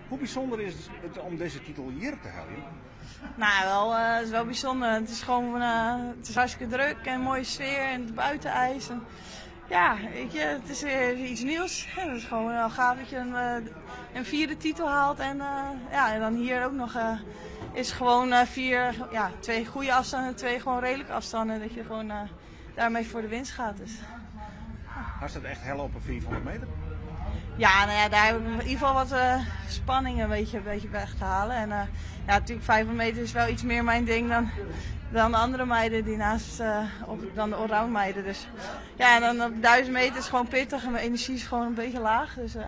Hoe bijzonder is het om deze titel hier te halen? Nou, wel, het is wel bijzonder. Het is gewoon het is hartstikke druk en een mooie sfeer en het buitenijs. En, ja, weet je, het is weer iets nieuws. Ja, het is gewoon wel gaaf dat je een vierde titel haalt. En, ja, en dan hier ook nog is gewoon twee goede afstanden en twee gewoon redelijke afstanden. Dat je gewoon daarmee voor de winst gaat. Dus. Had het echt hel op een 400 meter? Ja, nou ja, daar heb ik in ieder geval wat spanning een beetje weg te halen. En ja, natuurlijk 500 meter is wel iets meer mijn ding dan de andere meiden die dan de allround meiden. Dus ja, en dan op 1000 meter is gewoon pittig en mijn energie is gewoon een beetje laag. Dus ik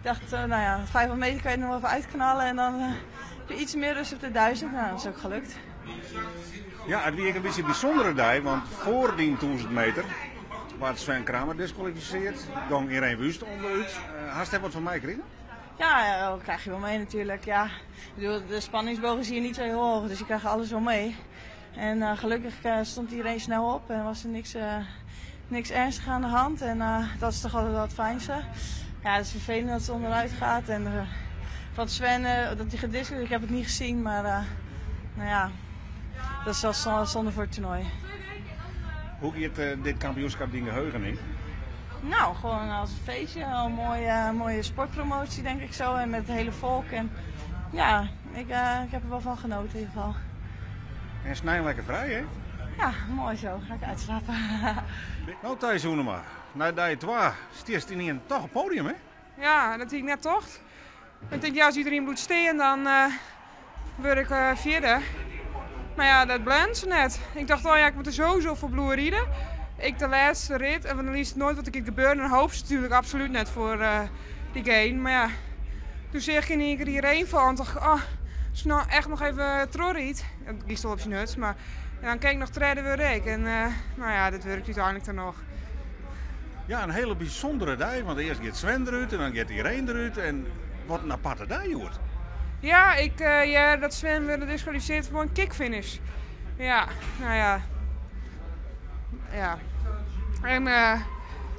dacht, nou ja, 500 meter kan je nog wel even uitknallen en dan heb je iets meer rust op de 1000. Nou, dat is ook gelukt. Ja, het was een beetje een bijzondere dag, want voor die 1000 meter werd Sven Kramer disqualificeerd. Ging Irene Wust onderuit. Hast je wat van mij gekregen? Ja, dat krijg je wel mee natuurlijk. Ja. Ik bedoel, de spanningsboog is hier niet zo heel hoog, dus je krijgt alles wel mee. En gelukkig stond iedereen snel op en was er niks ernstig aan de hand. En dat is toch altijd wel het fijnste. Ja, het is vervelend dat het onderuit gaat. En van Sven, dat hij gediscussieerd is, ik heb het niet gezien, maar nou ja, dat is wel zonde voor het toernooi. Hoe gaat dit kampioenschap in geheugen in? Nou, gewoon als een feestje. Een mooie sportpromotie denk ik zo. En met het hele volk. En ja, ik heb er wel van genoten in ieder geval. En snij lekker vrij, hè? Ja, mooi zo. Ga ik uitslapen. Nou, Thijs Hoenema, na dag 2 stierst in een toch een podium, hè? Ja, dat zie ik net toch. Ik denk, ja, als iedereen moet staan, dan word ik vierde. Maar ja, dat bleef ze net. Ik dacht, oh ja, ik moet er sowieso voor bloeien rieden. Ik de laatste rit en dan liefst nooit wat er gebeurt. En dan hoop ze natuurlijk absoluut net voor die game. Maar ja, toen zeg ik in één keer hierheen van. En dacht ik, oh, als je nou echt nog even terugriet. Dat kiest al op je nuts, maar ja, dan kijk ik nog treden weer ik. En nou ja, dat werkt uiteindelijk dan nog. Ja, een hele bijzondere dag. Want eerst gaat Sven eruit en dan gaat Irene eruit. En wat een aparte dag wordt. Ja, dat Sven werd gedisqualificeerd voor een kickfinish. Ja, nou ja. Ja. En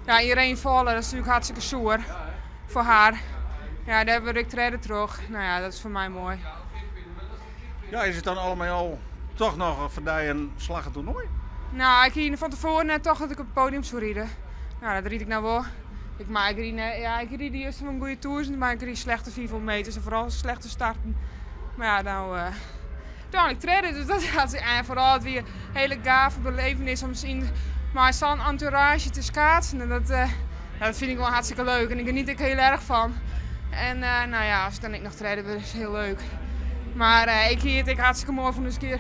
ja, iedereen vallen, dat is natuurlijk hartstikke zoer voor haar. Ja, daar word ik treden terug. Nou ja, dat is voor mij mooi. Ja, is het dan allemaal toch nog voor die een slag en toernooi? Nou, ik hier van tevoren net toch dat ik op het podium zou rieden. Nou, dat ried ik nou wel. Ik ried de eerste van een goede tours, maar ik ried slechte 400 meters en vooral slechte starten. Maar ja, nou, ik treden, dus dat gaat en vooral het weer een hele gave belevenis om zien maar zo'n entourage te schaatsen. En dat vind ik wel hartstikke leuk en ik geniet er heel erg van. En nou ja, als ik dan nog treden wil, is het heel leuk. Maar ik hartstikke mooi van dus keer.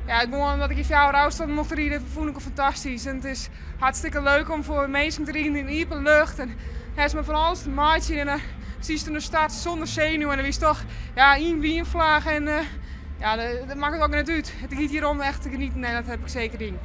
Ja, het moment dat ik in 4 jaar oud stond mocht rieden, vond ik het fantastisch. En het is hartstikke leuk om voor mensen te rieden in de open lucht. En hij is me van alles te maatje en dan zie je er start zonder zenuw en dan is toch ja, een vlaag en ja, dat maakt het ook net uit. Het gaat hier om echt te genieten en dat heb ik zeker in.